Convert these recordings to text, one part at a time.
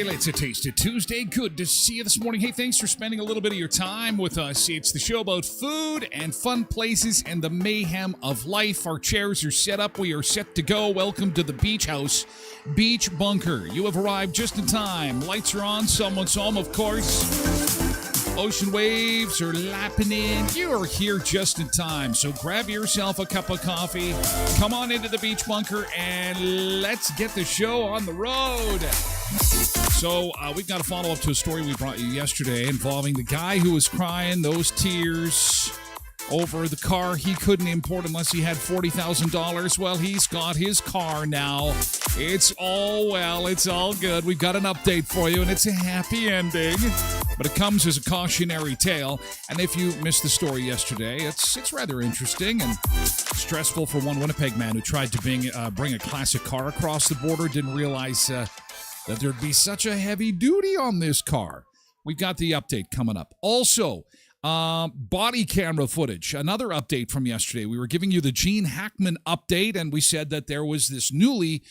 It's a Taste of Tuesday. Good to see you this morning. Hey, thanks for spending a little bit of your time with us. It's the show about food and fun places and the mayhem of life. Our chairs are set up. We are set to go. Welcome to the Beach House, Beach Bunker. You have arrived just in time. Lights are on. Someone's home, of course. Ocean waves are lapping in. You are here just in time. So grab yourself a cup of coffee. Come on into the Beach Bunker and let's get the show on the road. So we've got to follow up to a story we brought you yesterday involving the guy who was crying those tears over the car he couldn't import unless he had $40,000. Well, he's got his car now. It's all well. It's all good. We've got an update for you, and it's a happy ending. But it comes as a cautionary tale. And if you missed the story yesterday, it's rather interesting and stressful for one Winnipeg man who tried to bring a classic car across the border, didn't realize that there'd be such a heavy duty on this car. We've got the update coming up. Also, body camera footage. Another update from yesterday. We were giving you the Gene Hackman update, and we said that there was this newly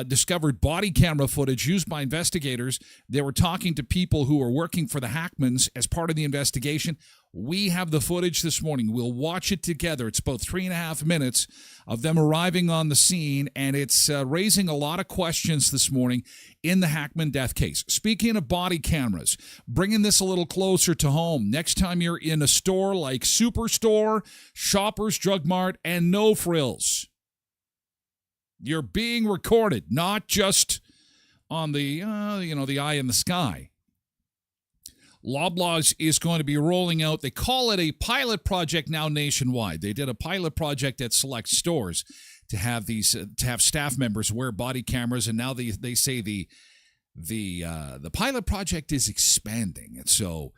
discovered body camera footage used by investigators. They were talking to people who were working for the Hackmans as part of the investigation. We have the footage this morning. We'll watch it together. It's about 3.5 minutes of them arriving on the scene, and it's raising a lot of questions this morning in the Hackman death case. Speaking of body cameras, bringing this a little closer to home. Next time you're in a store like Superstore, Shoppers Drug Mart, and No Frills, you're being recorded, not just on the eye in the sky. Loblaws is going to be rolling out, they call it a pilot project now nationwide. They did a pilot project at select stores to have staff members wear body cameras, and now they say the pilot project is expanding. And so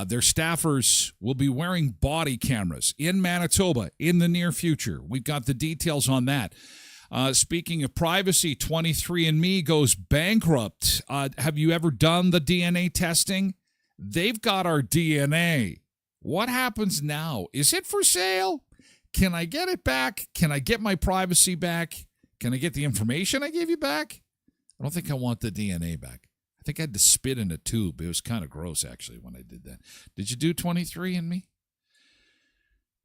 their staffers will be wearing body cameras in Manitoba in the near future. We've got the details on that. Speaking of privacy, 23andMe goes bankrupt. Have you ever done the DNA testing? They've got our DNA. What happens now? Is it for sale? Can I get it back? Can I get my privacy back? Can I get the information I gave you back? I don't think I want the DNA back. I think I had to spit in a tube. It was kind of gross, actually, when I did that. Did you do 23andMe?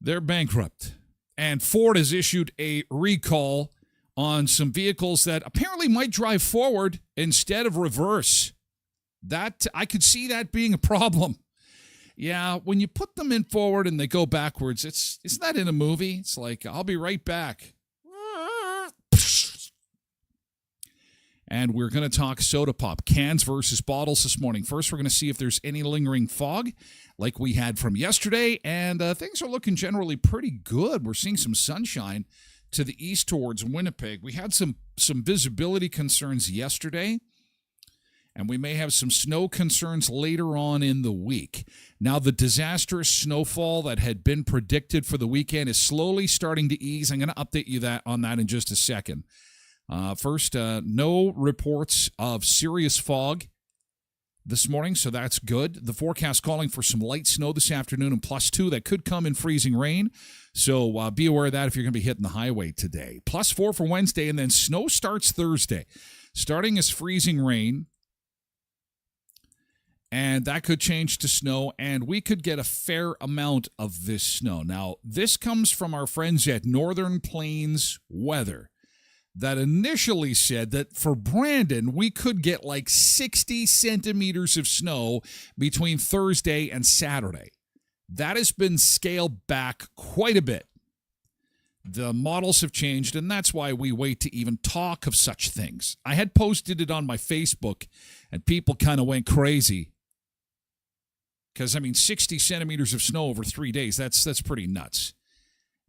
They're bankrupt. And Ford has issued a recall on some vehicles that apparently might drive forward instead of reverse. That I could see that being a problem. Yeah, when you put them in forward and they go backwards, isn't that in a movie? It's like, I'll be right back. And we're going to talk soda pop, cans versus bottles this morning. First, we're going to see if there's any lingering fog like we had from yesterday. And things are looking generally pretty good. We're seeing some sunshine to the east towards Winnipeg. We had some visibility concerns yesterday, and we may have some snow concerns later on in the week. Now, the disastrous snowfall that had been predicted for the weekend is slowly starting to ease. I'm going to update you on that in just a second. First, no reports of serious fog this morning, so that's good. The forecast calling for some light snow this afternoon and +2 that could come in freezing rain. So be aware of that if you're going to be hitting the highway today. +4 for Wednesday, and then snow starts Thursday. Starting as freezing rain, and that could change to snow, and we could get a fair amount of this snow. Now, this comes from our friends at Northern Plains Weather, that initially said that for Brandon, we could get like 60 centimeters of snow between Thursday and Saturday. That has been scaled back quite a bit. The models have changed, and that's why we wait to even talk of such things. I had posted it on my Facebook, and people kind of went crazy. Because, 60 centimeters of snow over 3 days, that's pretty nuts.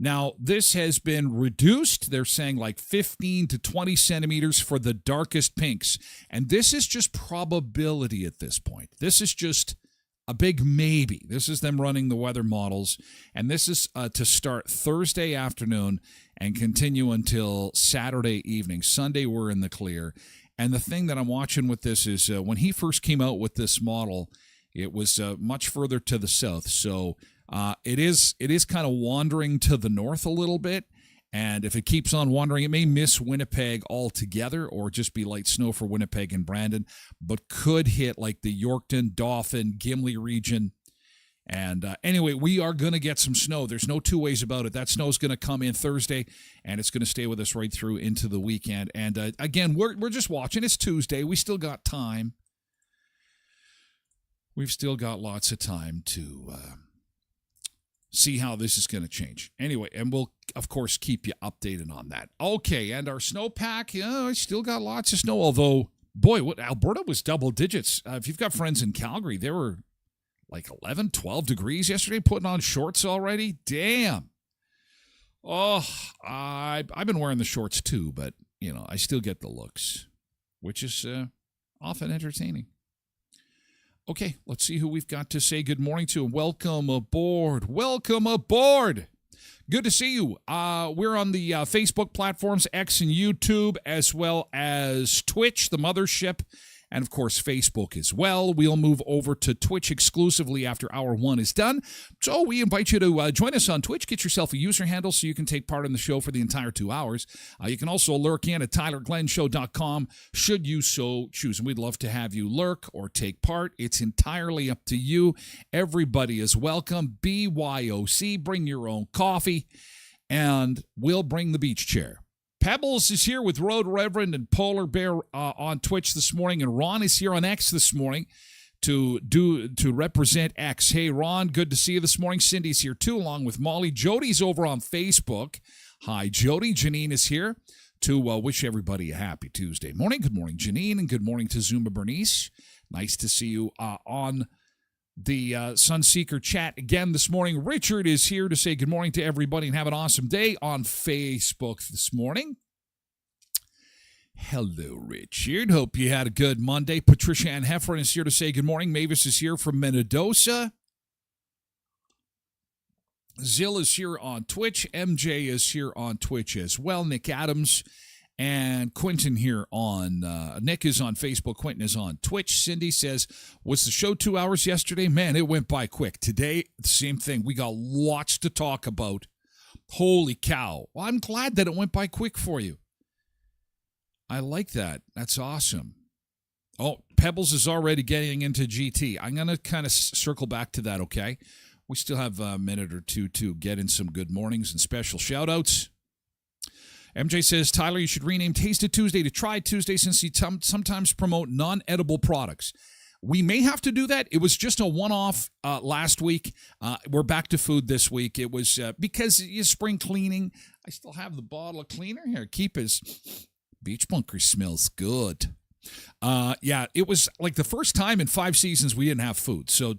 Now, this has been reduced. They're saying like 15 to 20 centimeters for the darkest pinks. And this is just probability at this point. This is just a big maybe. This is them running the weather models. And this is to start Thursday afternoon and continue until Saturday evening. Sunday, we're in the clear. And the thing that I'm watching with this is when he first came out with this model, it was much further to the south. So it is kind of wandering to the north a little bit, and if it keeps on wandering, it may miss Winnipeg altogether or just be light snow for Winnipeg and Brandon, but could hit like the Yorkton, Dauphin, Gimli region. And anyway, we are going to get some snow. There's no two ways about it. That snow is going to come in Thursday, and it's going to stay with us right through into the weekend. And again, we're just watching. It's Tuesday. We still got time. We've still got lots of time to see how this is going to change. Anyway, and we'll, of course, keep you updated on that. Okay, and our snowpack, I still got lots of snow, although, boy, Alberta was double digits. If you've got friends in Calgary, they were like 11, 12 degrees yesterday, putting on shorts already. Damn. Oh, I've been wearing the shorts too, but, I still get the looks, which is often entertaining. Okay, let's see who we've got to say good morning to. Welcome aboard. Welcome aboard. Good to see you. We're on the Facebook platforms, X and YouTube, as well as Twitch, the mothership, and, of course, Facebook as well. We'll move over to Twitch exclusively after hour one is done. So we invite you to join us on Twitch. Get yourself a user handle so you can take part in the show for the entire 2 hours. You can also lurk in at TylerGlenShow.com should you so choose. And we'd love to have you lurk or take part. It's entirely up to you. Everybody is welcome. BYOC. Bring your own coffee, and we'll bring the beach chair. Pebbles is here with Road Reverend and Polar Bear on Twitch this morning, and Ron is here on X this morning to represent X. Hey, Ron, good to see you this morning. Cindy's here too, along with Molly. Jody's over on Facebook. Hi, Jody. Janine is here to wish everybody a happy Tuesday morning. Good morning, Janine, and good morning to Zuma Bernice. Nice to see you on the Sunseeker chat again this morning. Richard is here to say good morning to everybody and have an awesome day on Facebook this morning. Hello, Richard. Hope you had a good Monday. Patricia Ann Heffron is here to say good morning. Mavis is here from Minnedosa. Zill is here on Twitch. MJ is here on Twitch as well. Nick Adams and Quentin here on, Nick is on Facebook, Quentin is on Twitch. Cindy says, was the show 2 hours yesterday? Man, it went by quick. Today, the same thing. We got lots to talk about. Holy cow. Well, I'm glad that it went by quick for you. I like that. That's awesome. Oh, Pebbles is already getting into GT. I'm going to kind of circle back to that, okay? We still have a minute or two to get in some good mornings and special shout-outs. MJ says, Tyler, you should rename Taste It Tuesday to Try Tuesday since you sometimes promote non-edible products. We may have to do that. It was just a one-off last week. We're back to food this week. It was because you spring cleaning. I still have the bottle of cleaner here. Keep his Beach Bunker smells good. Yeah, it was like the first time in 5 seasons we didn't have food. So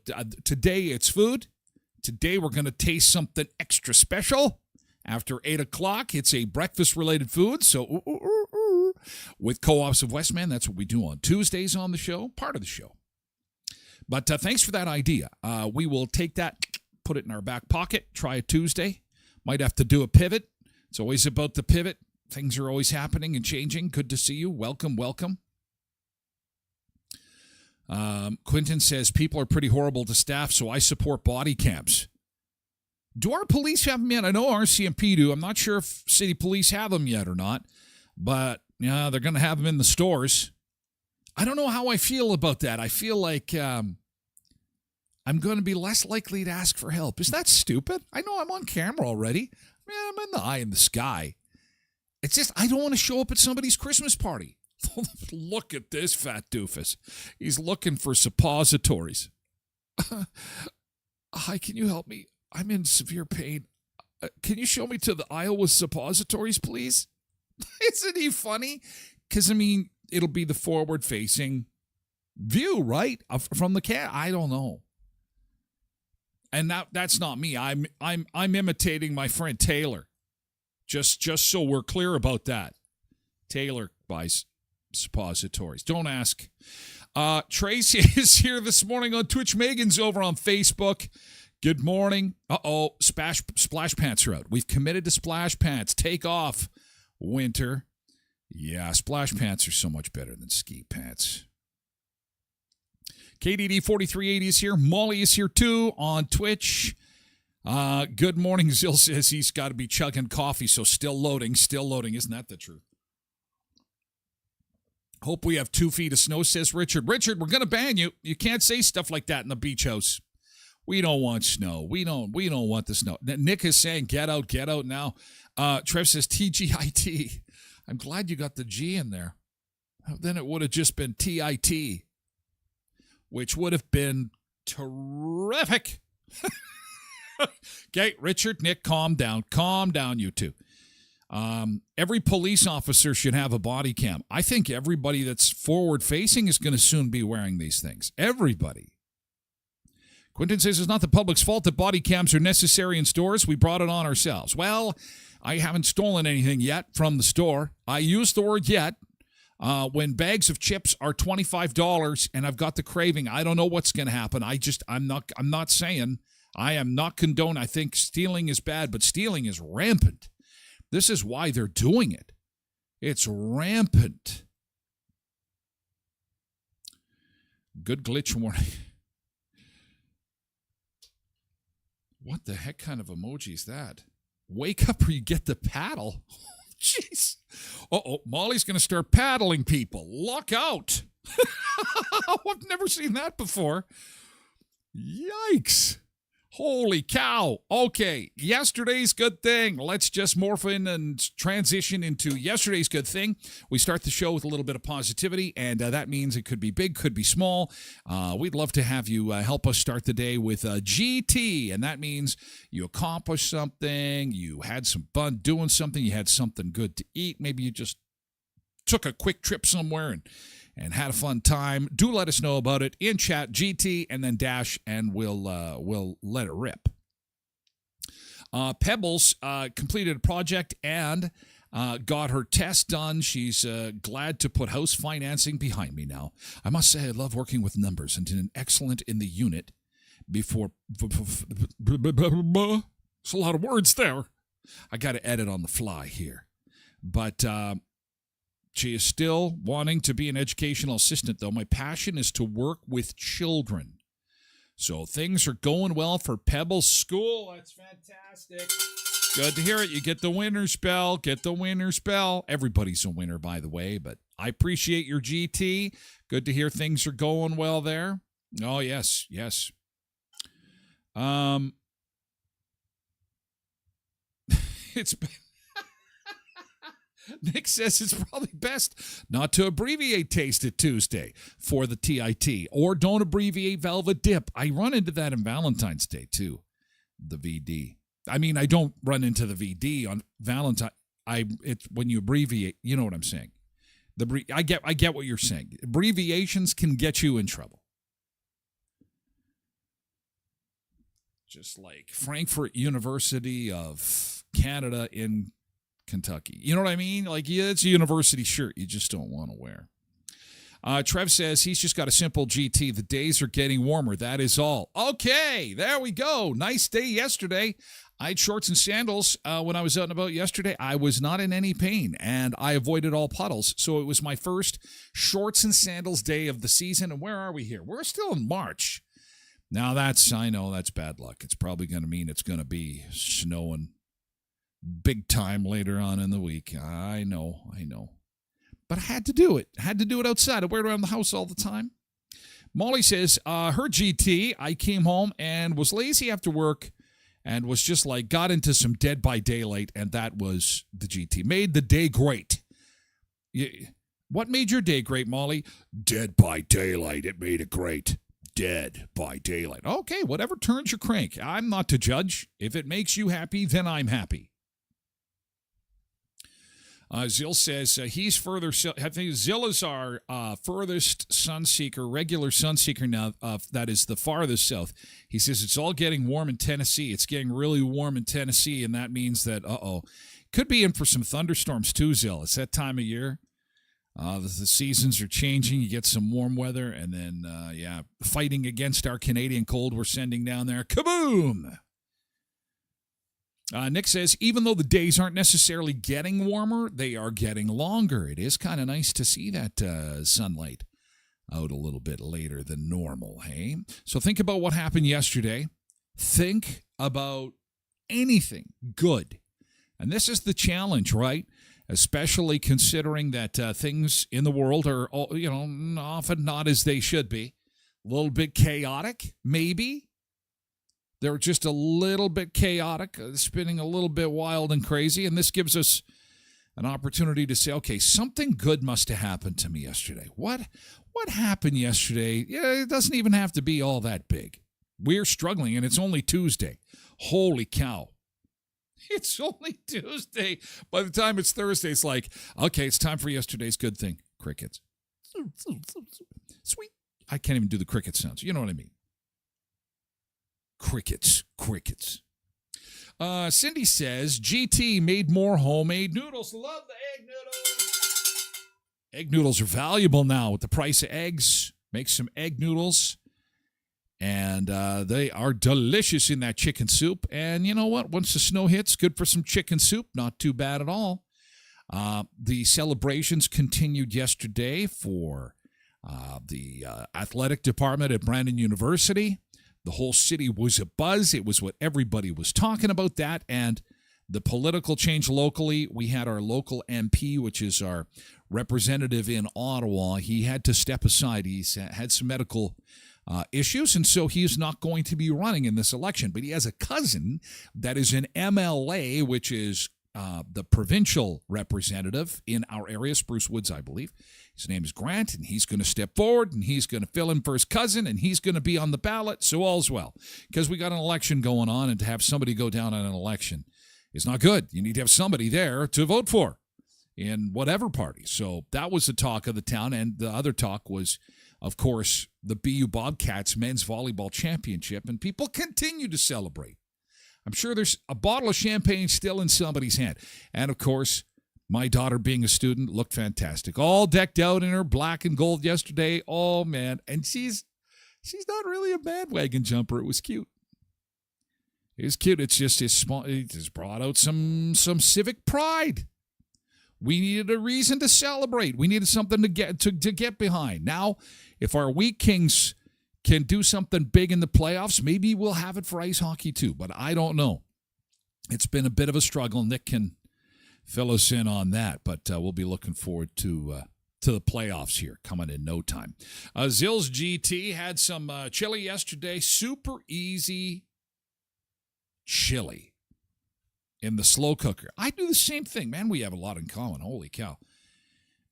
today it's food. Today we're going to taste something extra special. After 8 o'clock, it's a breakfast-related food. So with Co-ops of Westman, that's what we do on Tuesdays on the show, part of the show. But thanks for that idea. We will take that, put it in our back pocket, try a Tuesday. Might have to do a pivot. It's always about the pivot. Things are always happening and changing. Good to see you. Welcome, welcome. Quentin says, people are pretty horrible to staff, so I support body cams. Do our police have them yet? I know RCMP do. I'm not sure if city police have them yet or not. But, yeah, they're going to have them in the stores. I don't know how I feel about that. I feel like I'm going to be less likely to ask for help. Is that stupid? I know I'm on camera already. Man, I'm in the eye in the sky. It's just I don't want to show up at somebody's Christmas party. Look at this fat doofus. He's looking for suppositories. Hi, can you help me? I'm in severe pain. Can you show me to the aisle with suppositories, please? Isn't he funny? Because, I mean, it'll be the forward-facing view, right? From the cat. I don't know. And that's not me. I'm imitating my friend Taylor. Just so we're clear about that. Taylor buys suppositories. Don't ask. Tracy is here this morning on Twitch. Megan's over on Facebook. Good morning. Uh-oh. Splash pants are out. We've committed to splash pants. Take off, winter. Yeah, splash pants are so much better than ski pants. KDD 4380 is here. Molly is here too on Twitch. Good morning. Zill says he's got to be chugging coffee, so still loading. Isn't that the truth? Hope we have 2 feet of snow, says Richard. Richard, we're going to ban you. You can't say stuff like that in the beach house. We don't want snow. We don't want the snow. Nick is saying, get out now. Trev says TGIT. I'm glad you got the G in there. Then it would have just been TIT, which would have been terrific. Okay, Richard, Nick, calm down. Calm down, you two. Every police officer should have a body cam. I think everybody that's forward-facing is going to soon be wearing these things. Everybody. Quentin says it's not the public's fault that body cams are necessary in stores. We brought it on ourselves. Well, I haven't stolen anything yet from the store. I use the word yet. When bags of chips are $25 and I've got the craving, I don't know what's going to happen. I'm not saying. I am not condone. I think stealing is bad, but stealing is rampant. This is why they're doing it. It's rampant. Good glitch warning. What the heck kind of emoji is that? Wake up or you get the paddle. Jeez. Uh-oh, Molly's going to start paddling people. Look out. I've never seen that before. Yikes. Holy cow. Okay, yesterday's good thing. Let's just morph in and transition into yesterday's good thing. We start the show with a little bit of positivity, and that means it could be big, could be small. We'd love to have you help us start the day with GT, and that means you accomplished something, you had some fun doing something, you had something good to eat. Maybe you just took a quick trip somewhere and had a fun time. Do let us know about it in chat, GT, and then dash, and we'll let it rip. Pebbles completed a project and got her test done. She's glad to put house financing behind me now. I must say I love working with numbers and did an excellent in the unit before. It's a lot of words there. I got to edit on the fly here. But she is still wanting to be an educational assistant, though. My passion is to work with children. So things are going well for Pebbles School. That's fantastic. Good to hear it. You get the winner spell. Get the winner spell. Everybody's a winner, by the way, but I appreciate your GT. Good to hear things are going well there. Oh, yes, yes. It's been... Nick says it's probably best not to abbreviate Taste It Tuesday for the TIT, or don't abbreviate Velvet Dip. I run into that in Valentine's Day, too, the VD. I mean, I don't run into the VD on Valentine. It's when you abbreviate, you know what I'm saying. I get what you're saying. Abbreviations can get you in trouble. Just like Frankfurt University of Canada in Kentucky. You know what I mean? Like, yeah, it's a university shirt you just don't want to wear. Trev says he's just got a simple GT. The days are getting warmer. That is all. Okay, there we go. Nice day yesterday. I had shorts and sandals when I was out and about yesterday. I was not in any pain, and I avoided all puddles. So it was my first shorts and sandals day of the season. And where are we here? We're still in March. Now I know that's bad luck. It's probably going to mean it's going to be snowing big time later on in the week. I know. But I had to do it. I had to do it outside. I wear it around the house all the time. Molly says, her GT, I came home and was lazy after work and was just like, got into some Dead by Daylight, and that was the GT. Made the day great. What made your day great, Molly? Dead by Daylight. It made it great. Dead by Daylight. Okay, whatever turns your crank. I'm not to judge. If it makes you happy, then I'm happy. Zill says he's further. I think Zill is our furthest sunseeker, regular sunseeker now. That is the farthest south. He says it's all getting warm in Tennessee. It's getting really warm in Tennessee, and that means that could be in for some thunderstorms too. Zill, it's that time of year. The seasons are changing. You get some warm weather, and then fighting against our Canadian cold we're sending down there. Kaboom! Nick says, even though the days aren't necessarily getting warmer, they are getting longer. It is kind of nice to see that sunlight out a little bit later than normal, hey? So think about what happened yesterday. Think about anything good. And this is the challenge, right? Especially considering that things in the world are, often not as they should be. A little bit chaotic, maybe. They're just a little bit chaotic, spinning a little bit wild and crazy, and this gives us an opportunity to say, okay, something good must have happened to me yesterday. What happened yesterday? Yeah, it doesn't even have to be all that big. We're struggling, and it's only Tuesday. Holy cow. It's only Tuesday. By the time it's Thursday, it's like, okay, it's time for yesterday's good thing. Crickets. Sweet. I can't even do the cricket sounds. You know what I mean. Crickets. Cindy says, GT made more homemade noodles. Love the egg noodles. Egg noodles are valuable now with the price of eggs. Make some egg noodles. And they are delicious in that chicken soup. And you know what? Once the snow hits, good for some chicken soup. Not too bad at all. The celebrations continued yesterday for the athletic department at Brandon University. The whole city was abuzz. It was what everybody was talking about, that and the political change locally. We had our local MP, which is our representative in Ottawa. He had to step aside. He's had some medical issues, and so he is not going to be running in this election. But he has a cousin that is an MLA, which is the provincial representative in our area, Spruce Woods, I believe. His name is Grant, and he's going to step forward, and he's going to fill in for his cousin, and he's going to be on the ballot, so all's well. Because we got an election going on, and to have somebody go down on an election is not good. You need to have somebody there to vote for in whatever party. So that was the talk of the town, and the other talk was, of course, the BU Bobcats men's volleyball championship, and people continue to celebrate. I'm sure there's a bottle of champagne still in somebody's hand. And, of course, my daughter, being a student, looked fantastic. All decked out in her black and gold yesterday. Oh, man. And she's not really a bandwagon jumper. It was cute. It was cute. It's just it just brought out some civic pride. We needed a reason to celebrate. We needed something to get behind. Now, if our Wheat Kings can do something big in the playoffs, maybe we'll have it for ice hockey too, but I don't know. It's been a bit of a struggle. Nick can fill us in on that, but we'll be looking forward to the playoffs here coming in no time. Zill's GT had some chili yesterday. Super easy chili. in the slow cooker. I do the same thing. Man, we have a lot in common. Holy cow.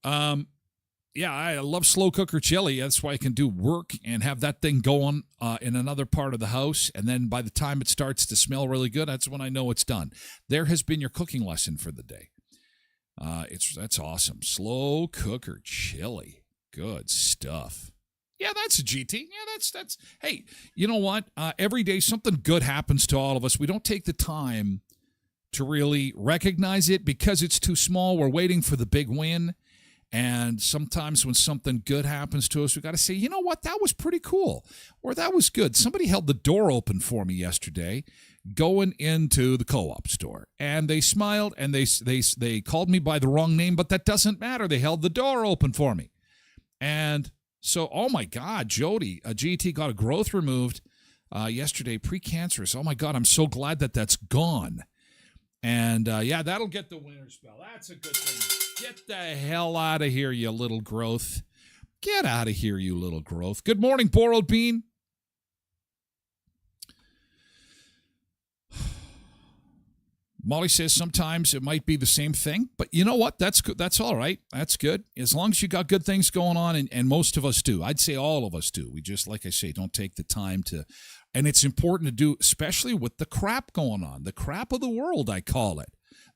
Yeah, I love slow cooker chili. That's why I can do work and have that thing going in another part of the house. And then by the time it starts to smell really good, that's when I know it's done. There has been your cooking lesson for the day. That's awesome. Slow cooker chili. Good stuff. Yeah, that's a GT. Yeah, that's. Hey, you know what? Every day something good happens to all of us. We don't take the time to really recognize it because it's too small. We're waiting for the big win. And sometimes when something good happens to us, we got to say, you know what? That was pretty cool. Or that was good. Somebody held the door open for me yesterday going into the co-op store. And they smiled and they called me by the wrong name, but that doesn't matter. They held the door open for me. And so, oh my God, Jody, a GT got a growth removed yesterday, precancerous. Oh my God, I'm so glad that that's gone. And yeah, that'll get the winter spell. That's a good thing. Get the hell out of here, you little growth. Get out of here, you little growth. Good morning, Borrowed Bean. Molly says sometimes it might be the same thing, but you know what? That's good. That's all right. That's good. As long as you got good things going on, and most of us do. I'd say all of us do. We just, like I say, don't take the time to, and it's important to do, especially with the crap going on. The crap of the world, I call it.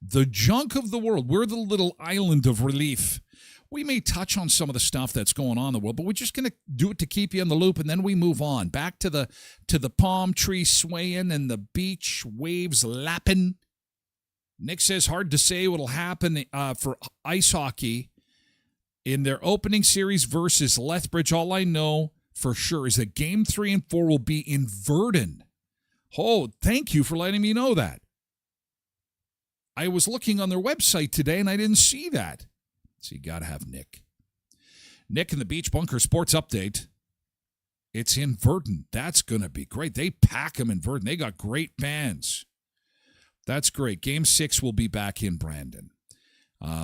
The junk of the world. We're the little island of relief. We may touch on some of the stuff that's going on in the world, but we're just going to do it to keep you in the loop, and then we move on. Back to the palm tree swaying and the beach waves lapping. Nick says, hard to say what'll happen for ice hockey in their opening series versus Lethbridge. All I know for sure is that Game 3 and 4 will be in Virden. Oh, thank you for letting me know that. I was looking on their website today, and I didn't see that. So you got to have Nick. Nick in the Beach Bunker Sports Update. It's in Virden. That's going to be great. They pack them in Virden. They got great fans. That's great. Game 6 will be back in Brandon.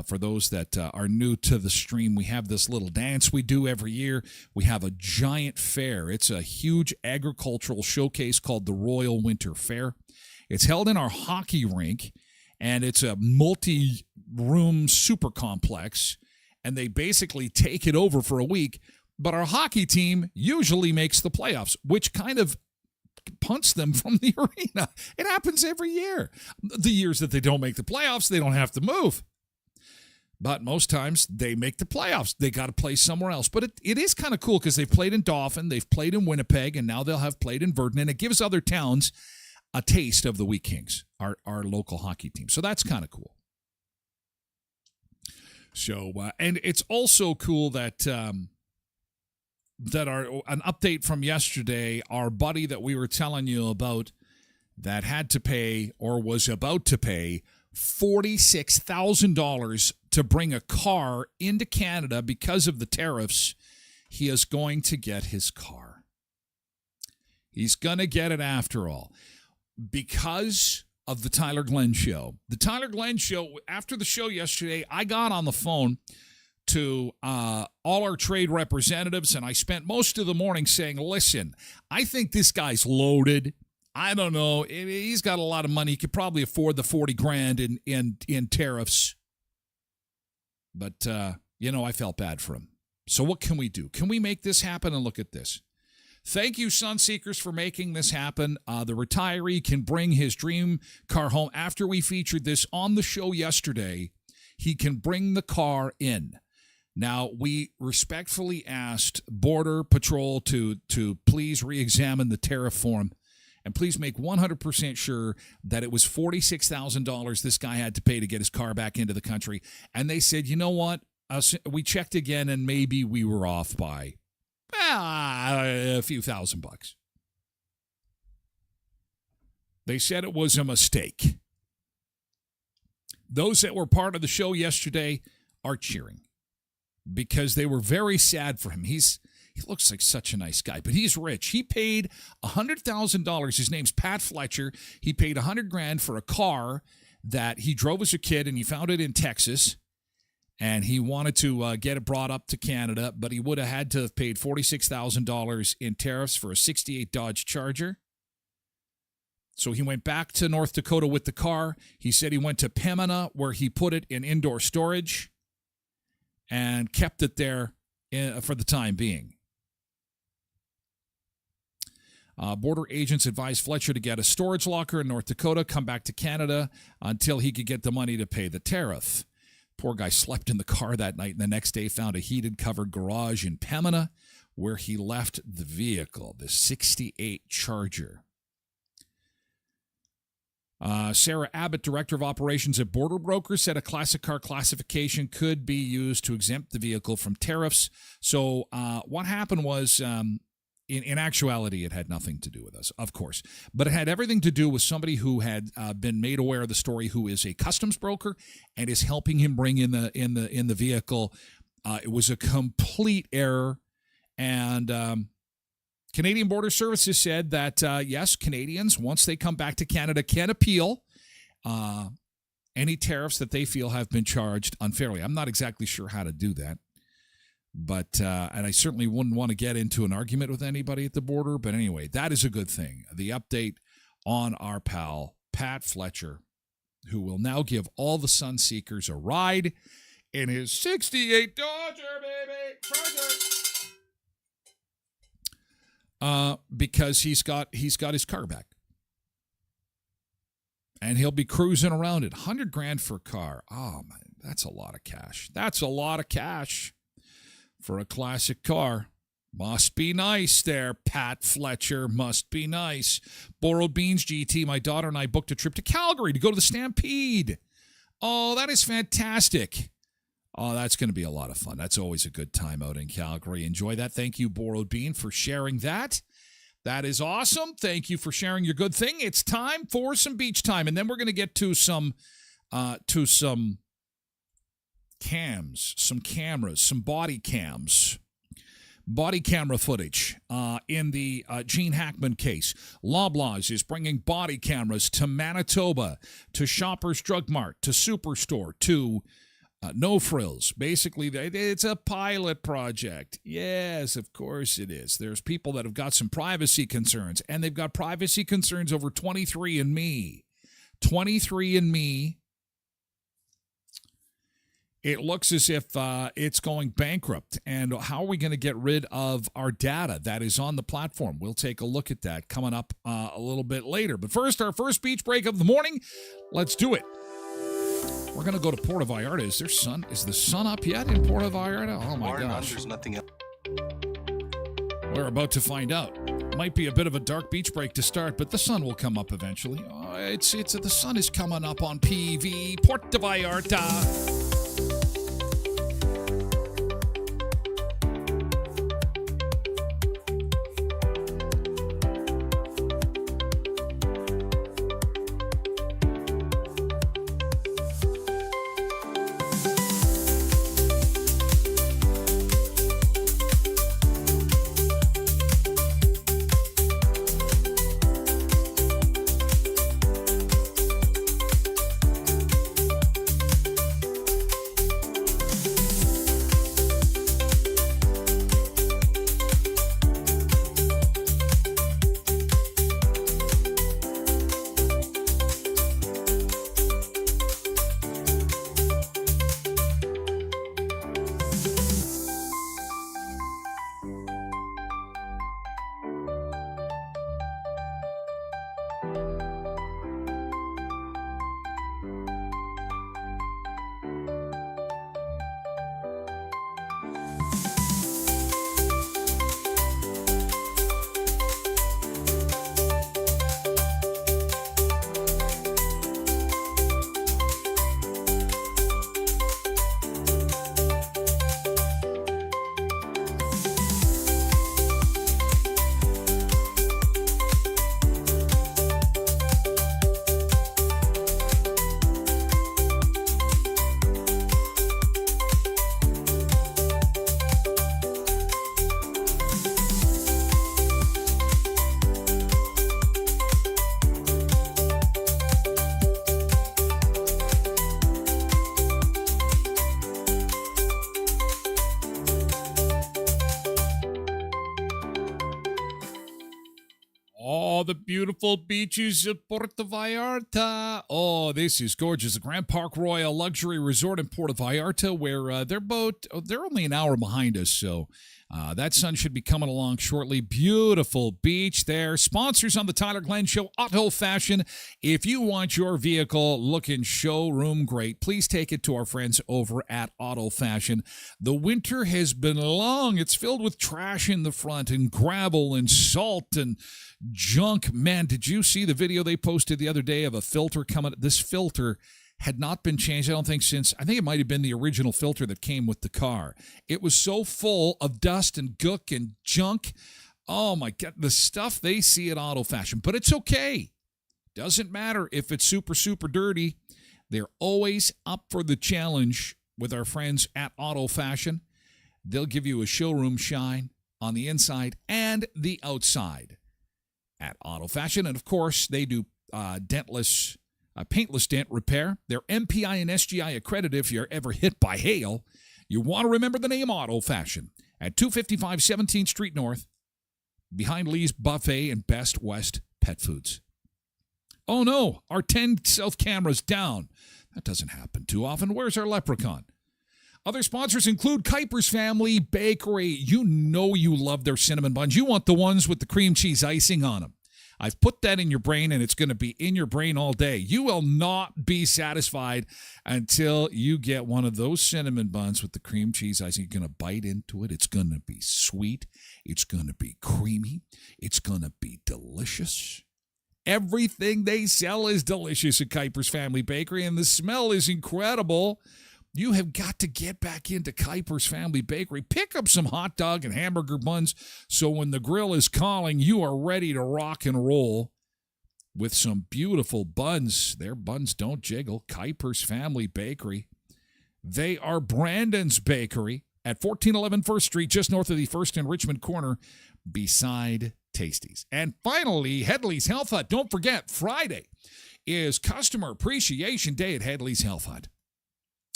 For those that are new to the stream, we have this little dance we do every year. We have a giant fair. It's a huge agricultural showcase called the Royal Winter Fair. It's held in our hockey rink, and it's a multi-room super complex, and they basically take it over for a week. But our hockey team usually makes the playoffs, which kind of punts them from the arena. It happens every year. The years that they don't make the playoffs, they don't have to move. But most times they make the playoffs. They got to play somewhere else. But it is kind of cool because they've played in Dauphin, they've played in Winnipeg, and now they'll have played in Virden, and it gives other towns a taste of the Wheat Kings, our local hockey team. So that's kind of cool. So, and it's also cool that an update from yesterday, our buddy that we were telling you about that had to pay or was about to pay $46,000 to bring a car into Canada because of the tariffs, he is going to get his car. He's going to get it after all. Because of the Tyler Glen Show. The Tyler Glen Show, after the show yesterday, I got on the phone to all our trade representatives, and I spent most of the morning saying, listen, I think this guy's loaded. I don't know. He's got a lot of money. He could probably afford the $40,000 in tariffs. But, I felt bad for him. So what can we do? Can we make this happen? And look at this. Thank you, Sunseekers, for making this happen. The retiree can bring his dream car home. After we featured this on the show yesterday, he can bring the car in. Now, we respectfully asked Border Patrol to please re-examine the tariff form and please make 100% sure that it was $46,000 this guy had to pay to get his car back into the country. And they said, you know what? We checked again, and maybe we were off by a few $1,000. They said it was a mistake. Those that were part of the show yesterday are cheering because they were very sad for him. He looks like such a nice guy, but he's rich. He paid $100,000. His name's Pat Fletcher. He paid $100,000 for a car that he drove as a kid, and he found it in Texas. And he wanted to get it brought up to Canada, but he would have had to have paid $46,000 in tariffs for a 68 Dodge Charger. So he went back to North Dakota with the car. He said he went to Pembina, where he put it in indoor storage and kept it there for the time being. Border agents advised Fletcher to get a storage locker in North Dakota, come back to Canada until he could get the money to pay the tariff. Poor guy slept in the car that night, and the next day found a heated, covered garage in Pembina where he left the vehicle, the 68 Charger. Sarah Abbott, Director of Operations at Border Brokers, said a classic car classification could be used to exempt the vehicle from tariffs. So what happened was, in actuality, it had nothing to do with us, of course. But it had everything to do with somebody who had been made aware of the story, who is a customs broker and is helping him bring in the vehicle. It was a complete error. And Canadian Border Services said that, yes, Canadians, once they come back to Canada, can appeal any tariffs that they feel have been charged unfairly. I'm not exactly sure how to do that. But, and I certainly wouldn't want to get into an argument with anybody at the border. But anyway, that is a good thing. The update on our pal, Pat Fletcher, who will now give all the Sun Seekers a ride in his 68 Dodger, baby, Charger. Because he's got his car back. And he'll be cruising around it. $100,000 for a car. Oh, man, that's a lot of cash. That's a lot of cash. For a classic car. Must be nice there, Pat Fletcher. Must be nice. Borrowed Beans GT, my daughter and I booked a trip to Calgary to go to the Stampede. Oh, that is fantastic. Oh, that's going to be a lot of fun. That's always a good time out in Calgary. Enjoy that. Thank you, Borrowed Bean, for sharing that. That is awesome. Thank you for sharing your good thing. It's time for some beach time. And then we're going to get to some cams, some cameras, some body cams, body camera footage in the Gene Hackman case. Loblaws is bringing body cameras to Manitoba, to Shoppers Drug Mart, to Superstore, to No Frills. Basically, it's a pilot project. Yes, of course it is. There's people that have got some privacy concerns, and they've got privacy concerns over 23andMe. 23andMe. It looks as if it's going bankrupt. And how are we going to get rid of our data that is on the platform? We'll take a look at that coming up a little bit later. But first, our first beach break of the morning. Let's do it. We're going to go to Puerto Vallarta. Is the sun up yet in Puerto Vallarta? Oh, my gosh. There's nothing else. We're about to find out. Might be a bit of a dark beach break to start, but the sun will come up eventually. The sun is coming up on PV, Puerto Vallarta. Oh, the beautiful beaches of Puerto Vallarta. Oh, this is gorgeous. The Grand Park Royal Luxury Resort in Puerto Vallarta, where they're only an hour behind us, so that sun should be coming along shortly. Beautiful beach there. Sponsors on the Tyler Glen Show, Auto Fashion. If you want your vehicle looking showroom great, please take it to our friends over at Auto Fashion. The winter has been long. It's filled with trash in the front and gravel and salt and junk. Man, did you see the video they posted the other day of a filter coming? This filter had not been changed, I don't think, since, I think it might have been the original filter that came with the car. It was so full of dust and gook and junk. Oh my God, the stuff they see at Auto Fashion. But it's okay. Doesn't matter if it's super, super dirty. They're always up for the challenge with our friends at Auto Fashion. They'll give you a showroom shine on the inside and the outside at Auto Fashion. And of course, they do paintless dent repair. They're MPI and SGI accredited if you're ever hit by hail. You want to remember the name Auto Fashion at 255 17th Street North, behind Lee's Buffet and Best West Pet Foods. Oh no, our 10 South camera's down. That doesn't happen too often. Where's our leprechaun? Other sponsors include Kuiper's Family Bakery. You know you love their cinnamon buns. You want the ones with the cream cheese icing on them. I've put that in your brain, and it's going to be in your brain all day. You will not be satisfied until you get one of those cinnamon buns with the cream cheese icing. You're going to bite into it. It's going to be sweet. It's going to be creamy. It's going to be delicious. Everything they sell is delicious at Kuiper's Family Bakery, and the smell is incredible. You have got to get back into Kuiper's Family Bakery. Pick up some hot dog and hamburger buns so when the grill is calling, you are ready to rock and roll with some beautiful buns. Their buns don't jiggle. Kuiper's Family Bakery. They are Brandon's Bakery at 1411 First Street, just north of the First and Richmond corner, beside Tasties. And finally, Headley's Health Hut. Don't forget, Friday is Customer Appreciation Day at Headley's Health Hut.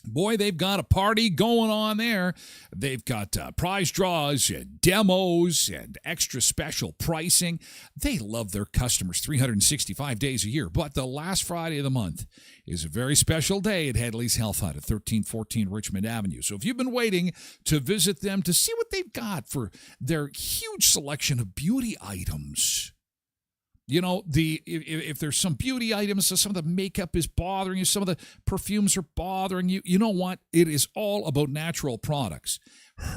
Boy, they've got a party going on there. They've got prize draws and demos and extra special pricing. They love their customers 365 days a year. But the last Friday of the month is a very special day at Headley's Health Hut at 1314 Richmond Avenue. So if you've been waiting to visit them to see what they've got for their huge selection of beauty items, you know, if there's some beauty items, so some of the makeup is bothering you, some of the perfumes are bothering you, you know what? It is all about natural products.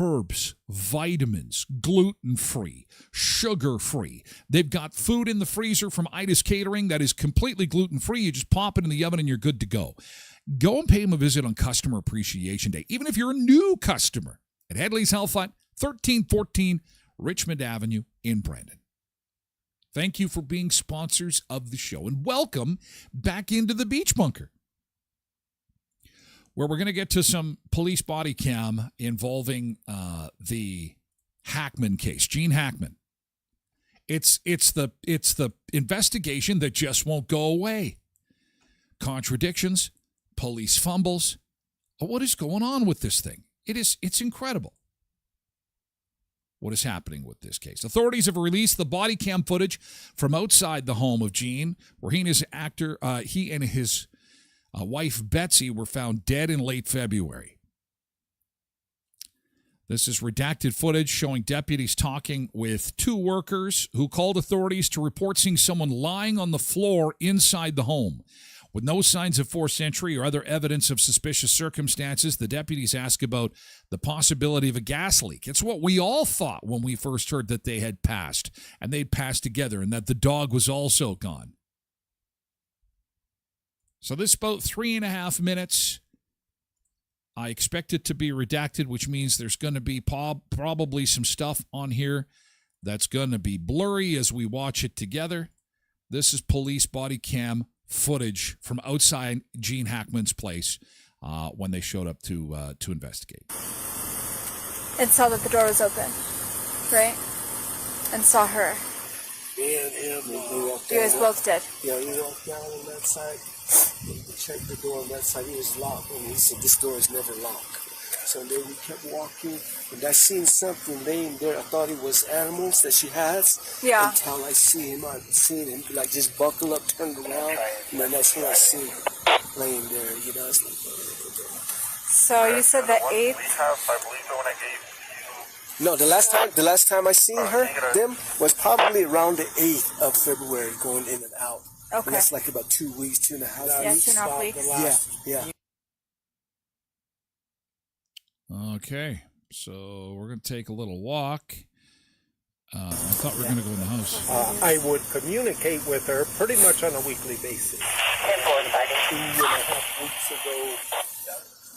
Herbs, vitamins, gluten-free, sugar-free. They've got food in the freezer from Ida's Catering that is completely gluten-free. You just pop it in the oven and you're good to go. Go and pay them a visit on Customer Appreciation Day, even if you're a new customer, at Headley's Health Hut, 1314 Richmond Avenue in Brandon. Thank you for being sponsors of the show. And welcome back into the Beach Bunker, where we're going to get to some police body cam involving the Hackman case, Gene Hackman. It's the investigation that just won't go away. Contradictions, police fumbles. What is going on with this thing? It's incredible. What is happening with this case? Authorities have released the body cam footage from outside the home of Gene, where he and his wife Betsy were found dead in late February. This is redacted footage showing deputies talking with two workers who called authorities to report seeing someone lying on the floor inside the home. With no signs of forced entry or other evidence of suspicious circumstances, the deputies ask about the possibility of a gas leak. It's what we all thought when we first heard that they had passed, and they'd passed together, and that the dog was also gone. So this is about 3.5 minutes. I expect it to be redacted, which means there's going to be probably some stuff on here that's going to be blurry as we watch it together. This is police body cam footage from outside Gene Hackman's place when they showed up to investigate. And saw that the door was open, right? And saw her. Me and him, we walked down. You guys both did? Yeah, we walked down on that side. We checked the door on that side. It was locked. And he said, this door is never locked. So then we kept walking, and I seen something laying there. I thought it was animals that she has. Yeah. Until I seen him like just buckle up, turned around, and then that's when I seen her laying there. You know, it's like. So you said the 8th? No, the last time I seen them was probably around the 8th of February, going in and out. Okay. And that's like about 2 weeks, 2.5 Yeah, weeks. 2.5 weeks. Yeah. Okay, so we're going to take a little walk. I thought we were going to go in the house. I would communicate with her pretty much on a weekly basis. 2.5 weeks ago,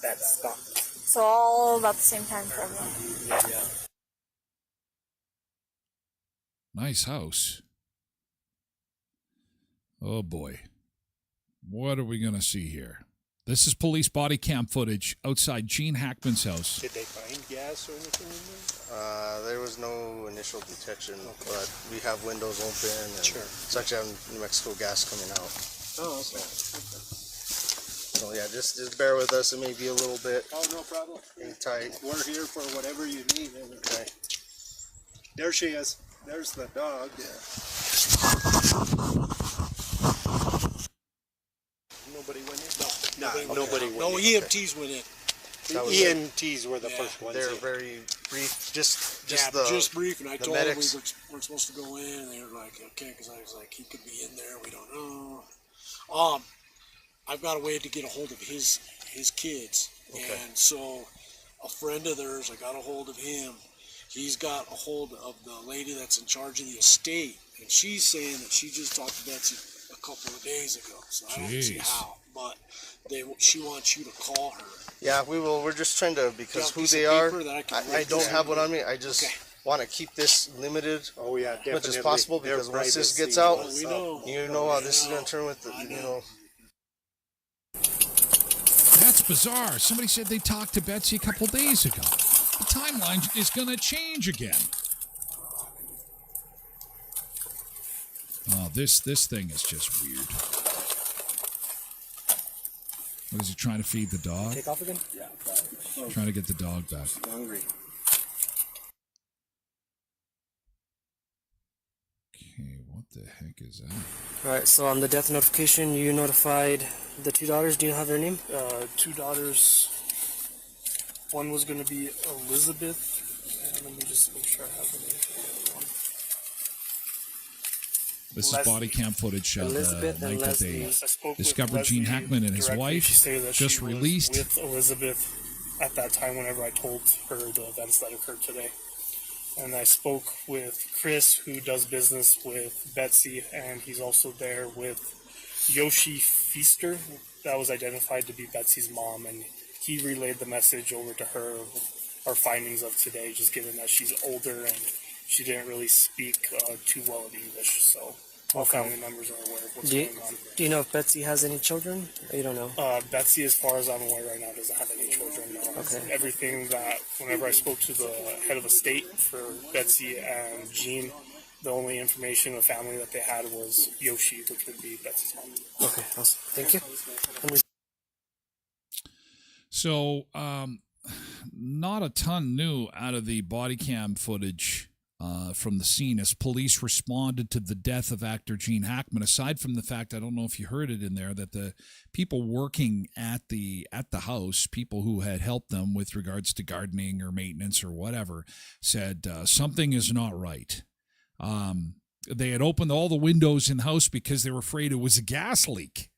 that stopped. So all about the same time for everyone. Yeah. Nice house. Oh boy. What are we going to see here? This is police body cam footage outside Gene Hackman's house. Did they find gas or anything in there? There was no initial detection, but we have windows open and such as New Mexico gas coming out. Oh, okay. So yeah, just bear with us. It may be a little bit Oh, no problem. hang tight. We're here for whatever you need. Okay. There she is. There's the dog. Nobody went in? No, nobody went in. No, EMTs went in. The EMTs were the first ones. They're in. very brief. Just brief, and I the told them medics. we weren't supposed to go in, and they were like, okay, because I was like, he could be in there, we don't know. I've got a way to get a hold of his kids, and so a friend of theirs, I got a hold of him. He's got a hold of the lady that's in charge of the estate, and she's saying that she just talked to Betsy a couple of days ago, so I don't see how, but she wants you to call her. Yeah, we will. We're just trying to, because who piece they of are. paper that I can I write don't down. have one on me. I just want to keep this limited Oh yeah, as definitely. much as possible, because Their once this privacy gets out, and stuff. you know how this is going to turn with the, That's bizarre. Somebody said they talked to Betsy a couple days ago. The timeline is going to change again. Oh, this thing is just weird. What is he trying to feed the dog? Take off again? Yeah. Trying to get the dog back. Hungry. Okay, what the heck is that? Alright, so on the death notification, you notified the 2 daughters. Do you have their name? 2 daughters. One was going to be Elizabeth, and let me just make sure I have the name for the other one. This is body cam footage of the Elizabeth and night that Leslie. they I spoke discovered with Gene Leslie Hackman and his directly. wife She stated that just she was released. with Elizabeth at that time whenever I told her the events that occurred today. And I spoke with Chris, who does business with Betsy, and he's also there with Yoshi Feaster. That was identified to be Betsy's mom, and he relayed the message over to her of our findings of today, just given that she's older and she didn't really speak too well of English, so all family members are aware of what's going on. Do you know if Betsy has any children? Or you don't know? Betsy, as far as I'm aware right now, doesn't have any children. Okay. Everything that, whenever I spoke to the head of the state for Betsy and Jean, the only information of family that they had was Yoshi, which would be Betsy's mom. Okay, awesome. Thank you. So, not a ton new out of the body cam footage from the scene as police responded to the death of actor Gene Hackman. Aside from the fact, I don't know if you heard it in there, that the people working at the house, people who had helped them with regards to gardening or maintenance or whatever, said something is not right. They had opened all the windows in the house because they were afraid it was a gas leak.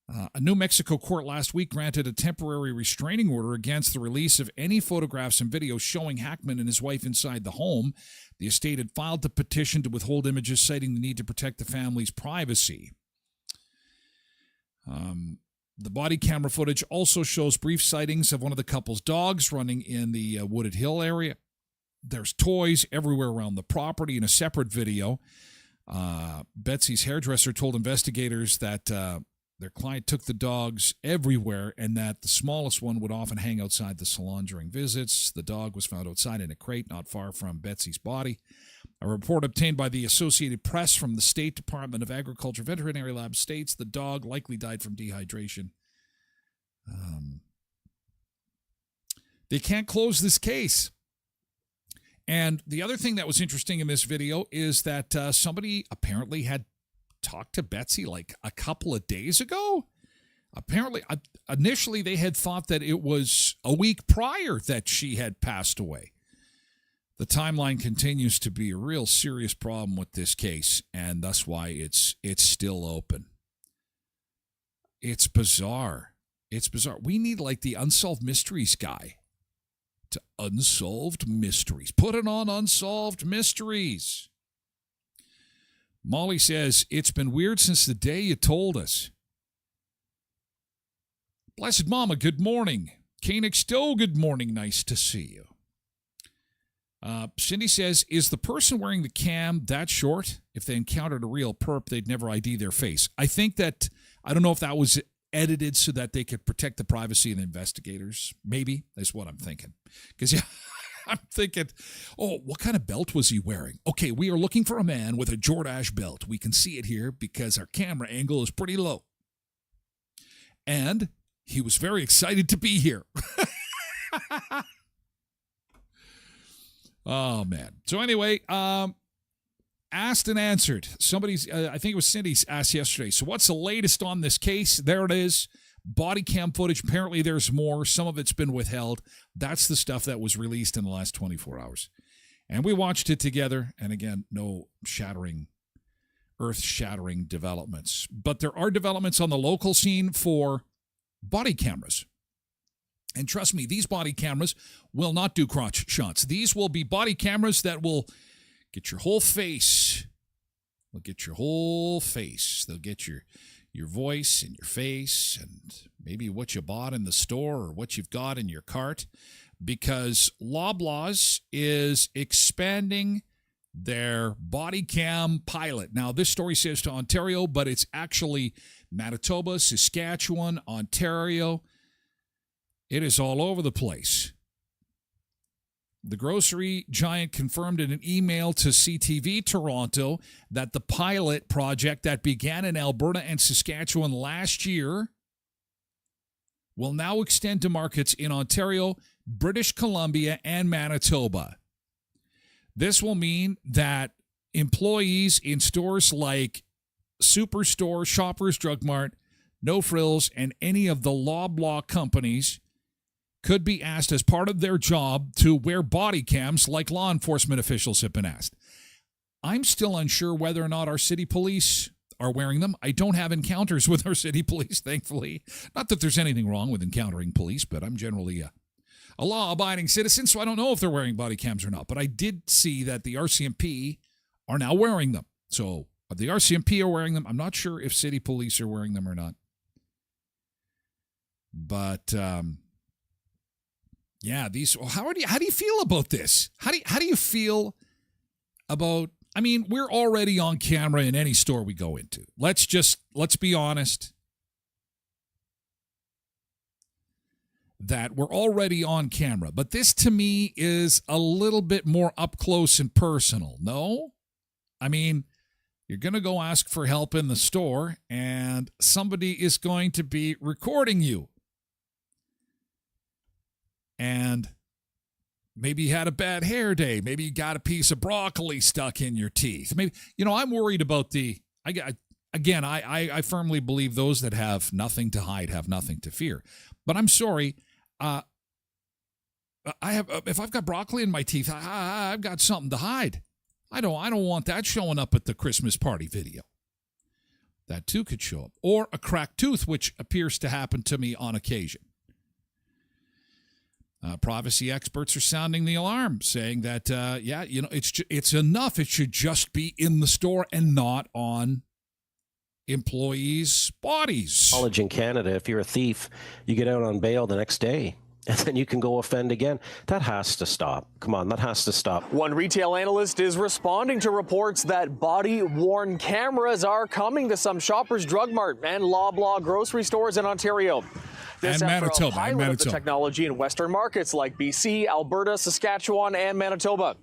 A New Mexico court last week granted a temporary restraining order against the release of any photographs and videos showing Hackman and his wife inside the home. The estate had filed a petition to withhold images, citing the need to protect the family's privacy. The body camera footage also shows brief sightings of one of the couple's dogs running in the Wooded Hill area. There's toys everywhere around the property. In a separate video, Betsy's hairdresser told investigators that their client took the dogs everywhere and that the smallest one would often hang outside the salon during visits. The dog was found outside in a crate not far from Betsy's body. A report obtained by the Associated Press from the State Department of Agriculture Veterinary Lab states the dog likely died from dehydration. They can't close this case. And the other thing that was interesting in this video is that somebody apparently had talked to Betsy like a couple of days ago. Apparently, initially they had thought that it was a week prior that she had passed away. The timeline continues to be a real serious problem with this case, and that's why it's still open. It's bizarre. It's bizarre. We need like the Unsolved Mysteries guy to Unsolved Mysteries. Put it on Unsolved Mysteries. Molly says, it's been weird since the day you told us. Blessed Mama, good morning. Koenig Stowe, good morning. Nice to see you. Cindy says, is the person wearing the cam that short? If they encountered a real perp, they'd never ID their face. I think that, I don't know if that was edited so that they could protect the privacy of the investigators. Maybe, is what I'm thinking. Because, yeah, I'm thinking, oh, what kind of belt was he wearing? Okay, we are looking for a man with a Jordache belt. We can see it here because our camera angle is pretty low. And he was very excited to be here. Oh, man. So anyway, asked and answered. Somebody's, I think it was Cindy's asked yesterday. So what's the latest on this case? There it is. Body cam footage. Apparently there's more. Some of it's been withheld. That's the stuff that was released in the last 24 hours. And we watched it together. And again, no earth-shattering developments. But there are developments on the local scene for body cameras. And trust me, these body cameras will not do crotch shots. These will be body cameras that will get your whole face. They'll get your whole face. They'll get your voice and your face and maybe what you bought in the store or what you've got in your cart. Because Loblaws is expanding their body cam pilot. Now, this story says to Ontario, but it's actually Manitoba, Saskatchewan, Ontario. It is all over the place. The grocery giant confirmed in an email to CTV Toronto that the pilot project that began in Alberta and Saskatchewan last year will now extend to markets in Ontario, British Columbia, and Manitoba. This will mean that employees in stores like Superstore, Shoppers Drug Mart, No Frills, and any of the Loblaw companies could be asked as part of their job to wear body cams like law enforcement officials have been asked. I'm still unsure whether or not our city police are wearing them. I don't have encounters with our city police, thankfully. Not that there's anything wrong with encountering police, but I'm generally a law-abiding citizen, so I don't know if they're wearing body cams or not. But I did see that the RCMP are now wearing them. So if the RCMP are wearing them, I'm not sure if city police are wearing them or not. But yeah, these. How do you feel about this? How do you feel about? I mean, we're already on camera in any store we go into. Let's be honest. That we're already on camera, but this to me is a little bit more up close and personal. No, I mean, you're going to go ask for help in the store, and somebody is going to be recording you. And maybe you had a bad hair day. Maybe you got a piece of broccoli stuck in your teeth. Maybe, I'm worried about I firmly believe those that have nothing to hide have nothing to fear. But I'm sorry, if I've got broccoli in my teeth, I've got something to hide. I don't want that showing up at the Christmas party video. That too could show up. Or a cracked tooth, which appears to happen to me on occasion. Privacy experts are sounding the alarm, saying that, it's enough. It should just be in the store and not on employees' bodies. College in Canada, if you're a thief, you get out on bail the next day. And then you can go offend again. That has to stop. Come on, that has to stop. One retail analyst is responding to reports that body-worn cameras are coming to some Shoppers Drug Mart and Loblaw grocery stores in Ontario. This and after Manitoba. a pilot of the technology in Western markets like BC, Alberta, Saskatchewan, and Manitoba.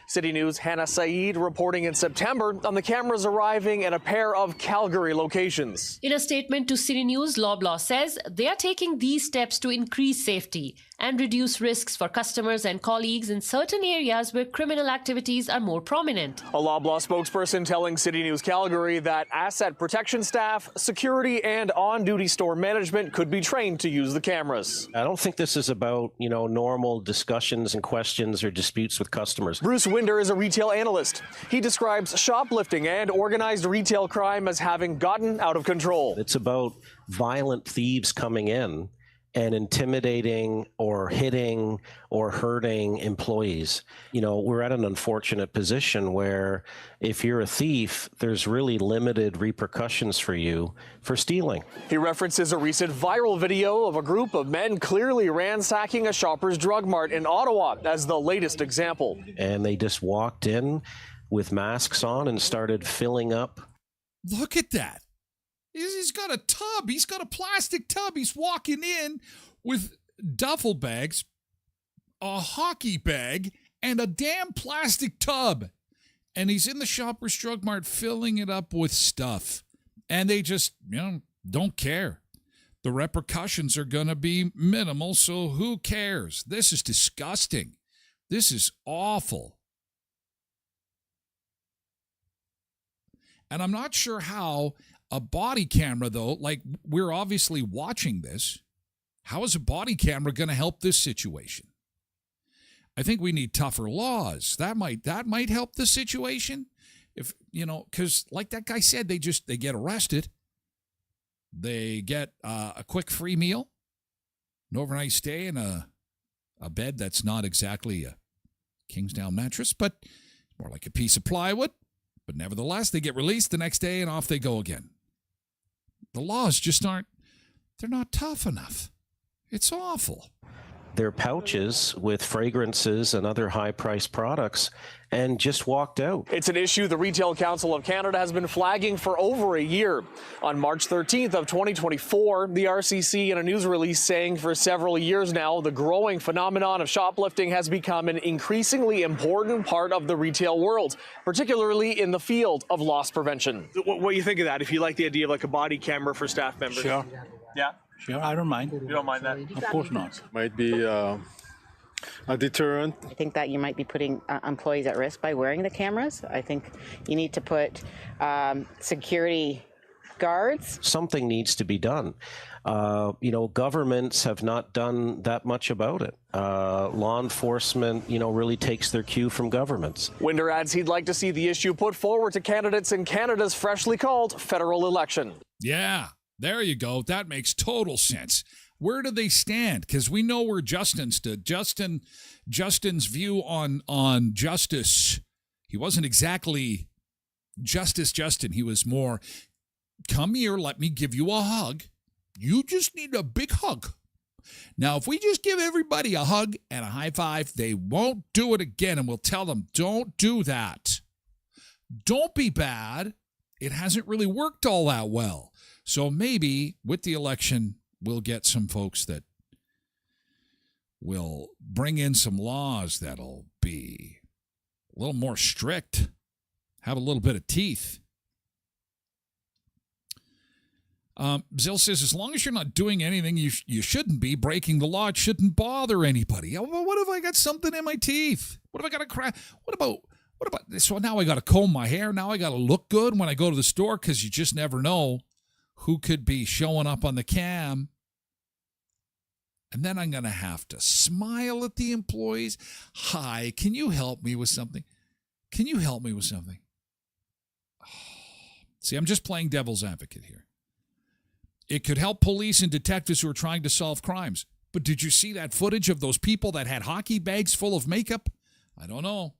City News' Hannah Saeed reporting in September on the cameras arriving at a pair of Calgary locations. In a statement to City News, Loblaw says they are taking these steps to increase safety and reduce risks for customers and colleagues in certain areas where criminal activities are more prominent. A Loblaw spokesperson telling City News Calgary that asset protection staff, security, and on-duty store management could be trained to use the cameras. I don't think this is about, normal discussions and questions or disputes with customers. Bruce Winder is a retail analyst. He describes shoplifting and organized retail crime as having gotten out of control. It's about violent thieves coming in and intimidating or hitting or hurting employees. We're at an unfortunate position where if you're a thief, there's really limited repercussions for you for stealing. He references a recent viral video of a group of men clearly ransacking a Shoppers Drug Mart in Ottawa as the latest example. And they just walked in with masks on and started filling up. Look at that. He's got a tub. He's got a plastic tub. He's walking in with duffel bags, a hockey bag, and a damn plastic tub. And he's in the Shoppers Drug Mart filling it up with stuff. And they just, don't care. The repercussions are going to be minimal, so who cares? This is disgusting. This is awful. And I'm not sure how a body camera, though, like we're obviously watching this, how is a body camera going to help this situation? I think we need tougher laws. That might help the situation. If, because like that guy said, they get arrested. They get a quick free meal, an overnight stay in a bed that's not exactly a Kingsdown mattress, but more like a piece of plywood. But nevertheless, they get released the next day and off they go again. The laws just they're not tough enough. It's awful. Their pouches with fragrances and other high-priced products and just walked out. It's an issue the Retail Council of Canada has been flagging for over a year. On March 13th of 2024, the RCC in a news release saying for several years now, the growing phenomenon of shoplifting has become an increasingly important part of the retail world, particularly in the field of loss prevention. What do you think of that? If you like the idea of like a body camera for staff members? Sure. Yeah? Sure, I don't mind. You don't mind that? Of course not. Might be a deterrent. I think that you might be putting employees at risk by wearing the cameras. I think you need to put security guards. Something needs to be done. Governments have not done that much about it. Law enforcement, really takes their cue from governments. Winder adds he'd like to see the issue put forward to candidates in Canada's freshly called federal election. Yeah. There you go. That makes total sense. Where do they stand? Because we know where Justin stood. Justin's view on justice, he wasn't exactly Justice Justin. He was more, come here, let me give you a hug. You just need a big hug. Now, if we just give everybody a hug and a high five, they won't do it again. And we'll tell them, don't do that. Don't be bad. It hasn't really worked all that well. So maybe with the election, we'll get some folks that will bring in some laws that'll be a little more strict, have a little bit of teeth. Zill says, as long as you're not doing anything you shouldn't be, breaking the law, it shouldn't bother anybody. Well, what if I got something in my teeth? What if I got a crack? What about, so now I got to comb my hair. Now I got to look good when I go to the store because you just never know who could be showing up on the cam. And then I'm going to have to smile at the employees. Hi, can you help me with something? Can you help me with something? See, I'm just playing devil's advocate here. It could help police and detectives who are trying to solve crimes. But did you see that footage of those people that had hockey bags full of makeup? I don't know.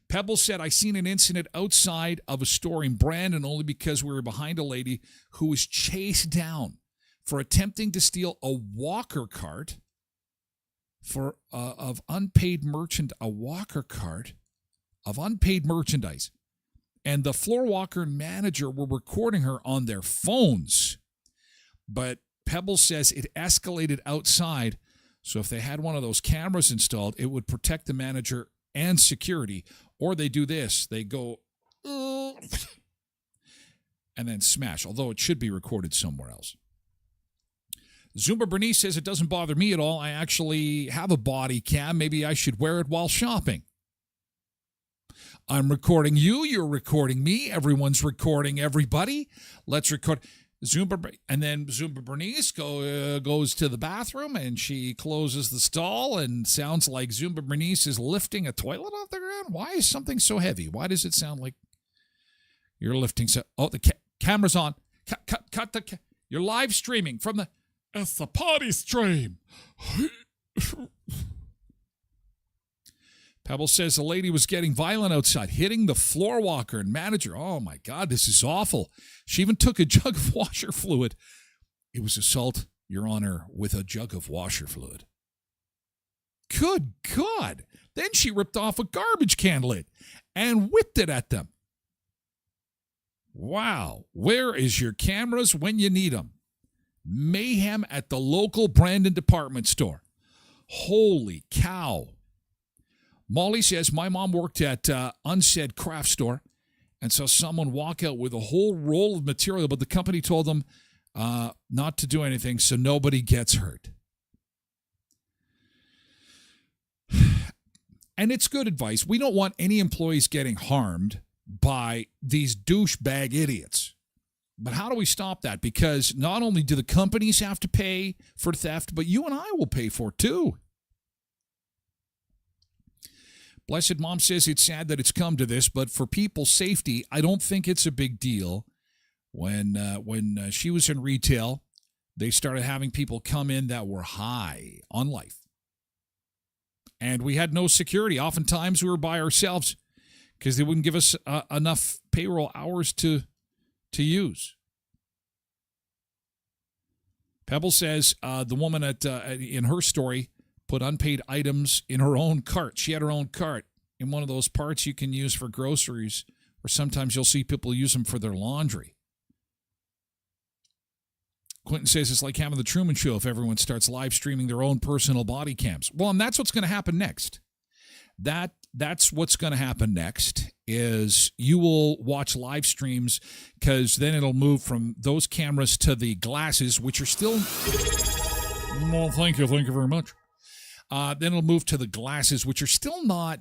Pebble said, I seen an incident outside of a store in Brandon only because we were behind a lady who was chased down for attempting to steal a walker cart of unpaid merchandise. And the floor walker and manager were recording her on their phones. But Pebble says it escalated outside. So if they had one of those cameras installed, it would protect the manager and security. Or they do this. They go, and then smash, although it should be recorded somewhere else. Zumba Bernice says it doesn't bother me at all. I actually have a body cam. Maybe I should wear it while shopping. I'm recording you. You're recording me. Everyone's recording everybody. Let's record. And then Zumba Bernice goes to the bathroom and she closes the stall and sounds like Zumba Bernice is lifting a toilet off the ground. Why is something so heavy? Why does it sound like you're lifting? The camera's on. Cut the. You're live streaming from the. It's the potty stream. Pebble says the lady was getting violent outside, hitting the floor walker and manager. Oh, my God, this is awful. She even took a jug of washer fluid. It was assault, Your Honor, with a jug of washer fluid. Good God. Then she ripped off a garbage can lid and whipped it at them. Wow. Where is your cameras when you need them? Mayhem at the local Brandon department store. Holy cow. Molly says, my mom worked at Unsaid Craft Store and saw someone walk out with a whole roll of material, but the company told them not to do anything so nobody gets hurt. And it's good advice. We don't want any employees getting harmed by these douchebag idiots. But how do we stop that? Because not only do the companies have to pay for theft, but you and I will pay for it too. Blessed Mom says it's sad that it's come to this, but for people's safety, I don't think it's a big deal. When she was in retail, they started having people come in that were high on life. And we had no security. Oftentimes we were by ourselves because they wouldn't give us enough payroll hours to use. Pebble says the woman in her story put unpaid items in her own cart. She had her own cart in one of those parts you can use for groceries, or sometimes you'll see people use them for their laundry. Quentin says it's like having the Truman Show if everyone starts live streaming their own personal body cams. Well, and that's what's going to happen next. That's what's going to happen next is you will watch live streams because then it'll move from those cameras to the glasses, which are still... Well, thank you very much. Then it'll move to the glasses, which are still not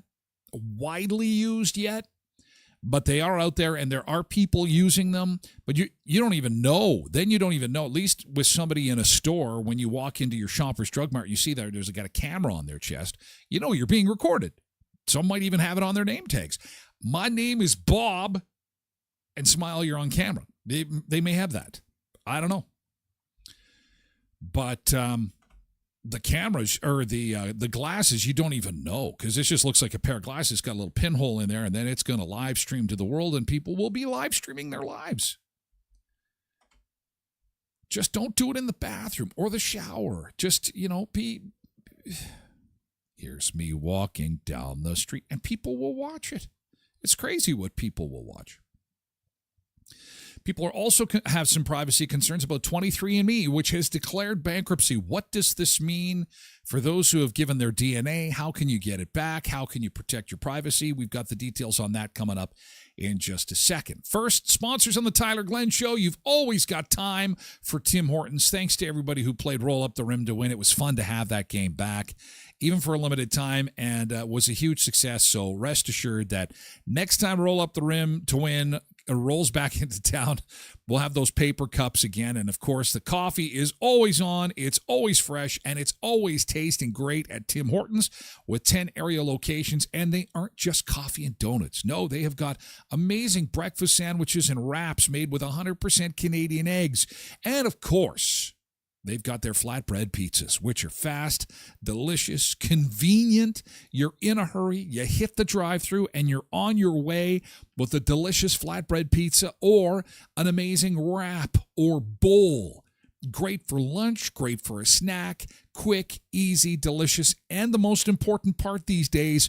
widely used yet, but they are out there and there are people using them, but you don't even know. Then you don't even know, at least with somebody in a store, when you walk into your Shoppers Drug Mart, you see there's got a camera on their chest. You know you're being recorded. Some might even have it on their name tags. My name is Bob, and smile, you're on camera. They may have that. I don't know. But the cameras or the glasses, you don't even know because this just looks like a pair of glasses, got a little pinhole in there, and then it's going to live stream to the world, and people will be live streaming their lives. Just don't do it in the bathroom or the shower. Just, here's me walking down the street, and people will watch it. It's crazy what people will watch. People are also have some privacy concerns about 23andMe, which has declared bankruptcy. What does this mean for those who have given their DNA? How can you get it back? How can you protect your privacy? We've got the details on that coming up in just a second. First, sponsors on the Tyler Glen Show. You've always got time for Tim Hortons. Thanks to everybody who played Roll Up the Rim to Win. It was fun to have that game back, even for a limited time, and was a huge success. So rest assured that next time Roll Up the Rim to Win rolls back into town, we'll have those paper cups again. And of course, the coffee is always on, it's always fresh, and it's always tasting great at Tim Hortons with 10 area locations. And they aren't just coffee and donuts. No, they have got amazing breakfast sandwiches and wraps made with 100% Canadian eggs. And of course, they've got their flatbread pizzas, which are fast, delicious, convenient. You're in a hurry, you hit the drive-thru, and you're on your way with a delicious flatbread pizza or an amazing wrap or bowl. Great for lunch, great for a snack, quick, easy, delicious, and the most important part these days,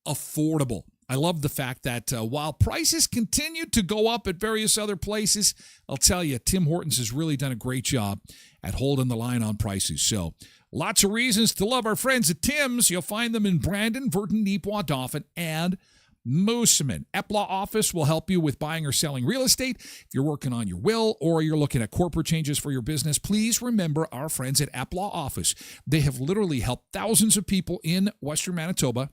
affordable. I love the fact that while prices continue to go up at various other places, I'll tell you, Tim Hortons has really done a great job at holding the line on prices. So lots of reasons to love our friends at Tim's. You'll find them in Brandon, Virden, Neepawa, Dauphin, and Mooseman. Epla Office will help you with buying or selling real estate. If you're working on your will or you're looking at corporate changes for your business, please remember our friends at Epla Office. They have literally helped thousands of people in Western Manitoba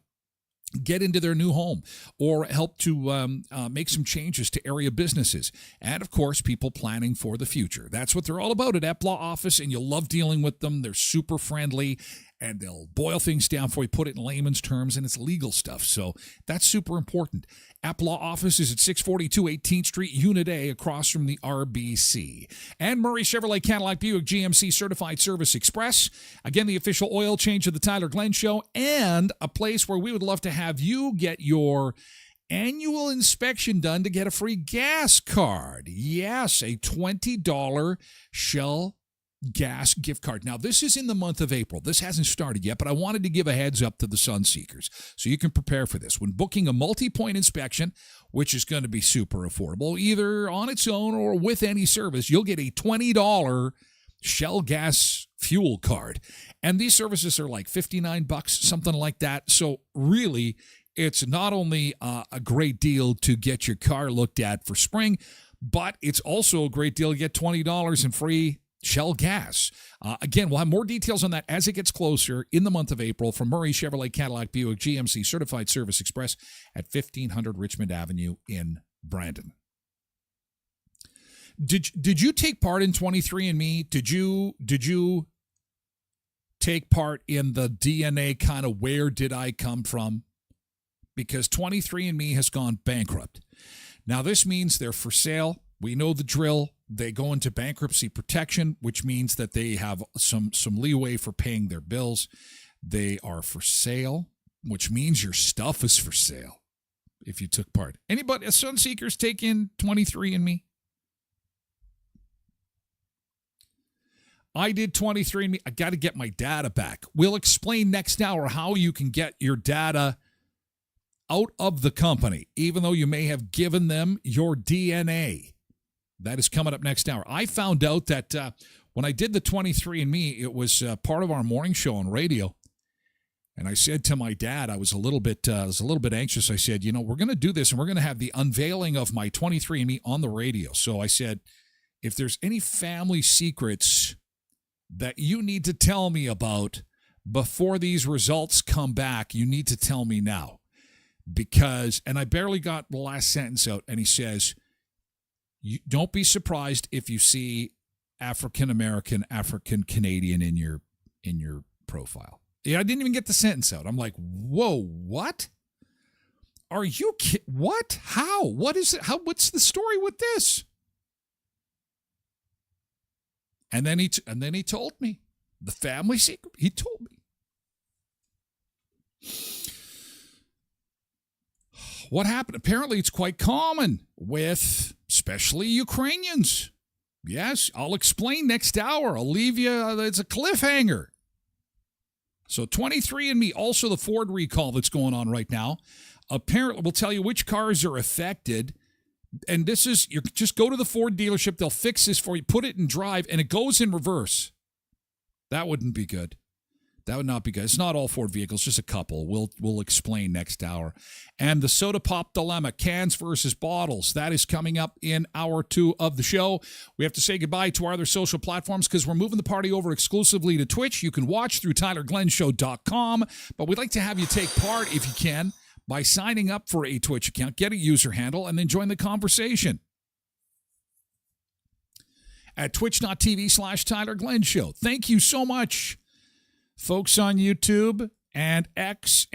get into their new home or help to make some changes to area businesses. And, of course, people planning for the future. That's what they're all about at Epla Office, and you'll love dealing with them. They're super friendly, and they'll boil things down for you, put it in layman's terms, and it's legal stuff. So that's super important. Epla Office is at 642 18th Street, Unit A, across from the RBC. And Murray Chevrolet Cadillac Buick GMC Certified Service Express. Again, the official oil change of the Tyler Glen Show, and a place where we would love to have you get your annual inspection done to get a free gas card. Yes, a $20 Shell gas gift card. Now, this is in the month of April. This hasn't started yet, but I wanted to give a heads up to the Sun Seekers so you can prepare for this. When booking a multi-point inspection, which is going to be super affordable, either on its own or with any service, you'll get a $20 Shell gas fuel card. And these services are like $59, something like that. So really, it's not only a great deal to get your car looked at for spring, but it's also a great deal to get $20 in free Shell gas. Again, we'll have more details on that as it gets closer in the month of April from Murray Chevrolet Cadillac Buick GMC Certified Service Express at 1500 Richmond Avenue in Brandon. Did you take part in 23andMe? Did you take part in the DNA kind of where did I come from? Because 23andMe has gone bankrupt. Now, this means they're for sale. We know the drill. They go into bankruptcy protection, which means that they have some leeway for paying their bills. They are for sale, which means your stuff is for sale if you took part. Anybody, Sun Seekers, take in 23andMe? I did 23andMe. I got to get my data back. We'll explain next hour how you can get your data out of the company, even though you may have given them your DNA. That is coming up next hour. I found out that when I did the 23andMe, it was part of our morning show on radio. And I said to my dad, I was a little bit anxious. I said, we're going to do this, and we're going to have the unveiling of my 23andMe on the radio. So I said, if there's any family secrets that you need to tell me about before these results come back, you need to tell me now. And I barely got the last sentence out, and he says, don't be surprised if you see African-American, African-Canadian in your profile. Yeah, I didn't even get the sentence out. I'm like, whoa, what? Are you kidding? What? How? What is it? What's the story with this? And then he told me the family secret. He told me. What happened? Apparently, it's quite common with especially Ukrainians. Yes, I'll explain next hour. I'll leave you. It's a cliffhanger. So 23andMe, also the Ford recall that's going on right now. Apparently, we'll tell you which cars are affected. And this is, you just go to the Ford dealership. They'll fix this for you, put it in drive, and it goes in reverse. That wouldn't be good. That would not be good. It's not all Ford vehicles, just a couple. We'll explain next hour. And the soda pop dilemma, cans versus bottles, that is coming up in hour 2 of the show. We have to say goodbye to our other social platforms because we're moving the party over exclusively to Twitch. You can watch through TylerGlenShow.com, but we'd like to have you take part, if you can, by signing up for a Twitch account, get a user handle, and then join the conversation at twitch.tv/TylerGlenShow. Thank you so much, folks on YouTube and X